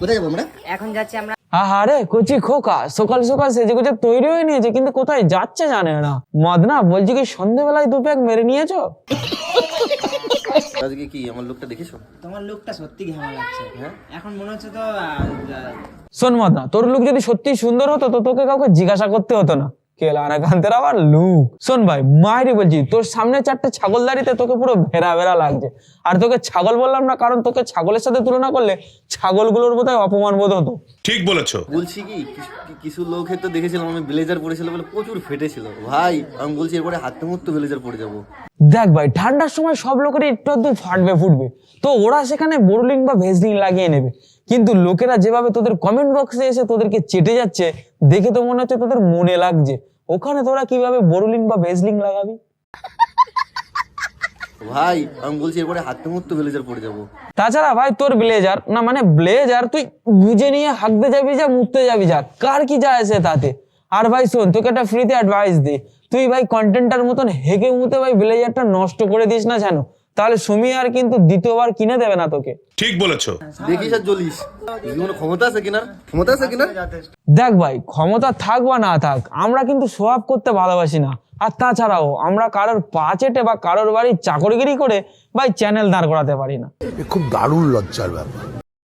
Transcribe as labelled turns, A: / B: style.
A: কোথায় যাবো আমরা?
B: এখন যাচ্ছি আমরা।
C: আরে কচি খোকা সকাল সকাল সেজে গুজে তৈরি হয়ে নিয়েছে, কিন্তু কোথায় যাচ্ছে জানে না। মদনা বলছি কি সন্ধ্যেবেলায় দু প্যাক মেরে নিয়েছো?
A: আজকে কি আমার লোকটা দেখেছো?
B: তোমার লুকটা সত্যি ঘেমা লাগছে।
A: হ্যাঁ
B: এখন মনে হচ্ছে তো
C: শোন মদনা, তোর লুক যদি সত্যি সুন্দর হতো তো তোকে কাউকে জিজ্ঞাসা করতে হতো না কেলানাকান্তের আবার লুক। শোন ভাই মায়েরই বলছি, তোর সামনে চারটে ছাগলদারিতে তোকে পুরো ভেড়া ভেড়া লাগছে। আর তোকে ছাগল বললাম না কারণ তোকে ছাগলের সাথে তুলনা করলে ছাগলগুলোর বোধহয় অপমান বোধ হতো।
D: ঠিক বলেছো।
A: বলছি কি কিছু লোকের তো দেখেছিলাম আমি ব্লেজার পরেছিল বলে প্রচুর ফেটেছিল ভাই। আমি বলছি এরপরে হাতে মুখ তো ব্লেজার পরে যাবো।
C: দেখ ভাই ঠান্ডার সময় সব লোকেরই একটু আধটু ফাটবে ফুটবে, তো ওরা সেখানে বোরোলিন বা ভেসলিন লাগিয়ে নেবে। কিন্তু লোকেরা যেভাবে তোদের কমেন্ট বক্সে এসে তোদেরকে চেটে যাচ্ছে দেখে তো মনে হচ্ছে তোদের মনে লাগছে। ওখানে তোরা কিভাবে বোরোলিন বা ভেসলিন লাগাবি?
A: ভাই আমি বলছি এরপরে হাতে মুখ তো ব্লেজার পরে যাবো।
C: তাছাড়া ভাই তোর ব্লেজার না মানে ব্লেজার তুই গুজে নিয়ে হাঁকতে যাবি যা মুততে যাবি যা, কার কি যায় আসে তাতে। আর ভাই শোন, তোকে একটা ফ্রিতে অ্যাডভাইস দিই, তুই ভাই কন্টেন্টার মতন হেগে মুতে ভাই ব্লেজারটা নষ্ট করে দিস না জানো, তাহলে সুমি আর কিন্তু দ্বিতীয়বার কিনে দেবে না তোকে।
D: ঠিক বলেছো।
A: দেখিস আর জ্বলিস। কোনো ক্ষমতা আছে কিনার? ক্ষমতা আছে কিনার?
C: দেখ ভাই ক্ষমতা থাক বা না থাক আমরা কিন্তু শো অফ করতে ভালোবাসি না। আর তাছাড়াও আমরা কারোর পা চেটে বা কারোর বাড়ির চাকরগিরি করে ভাই চ্যানেল দাঁড় করাতে পারি না।
E: খুব দারুণ লজ্জার ব্যাপার।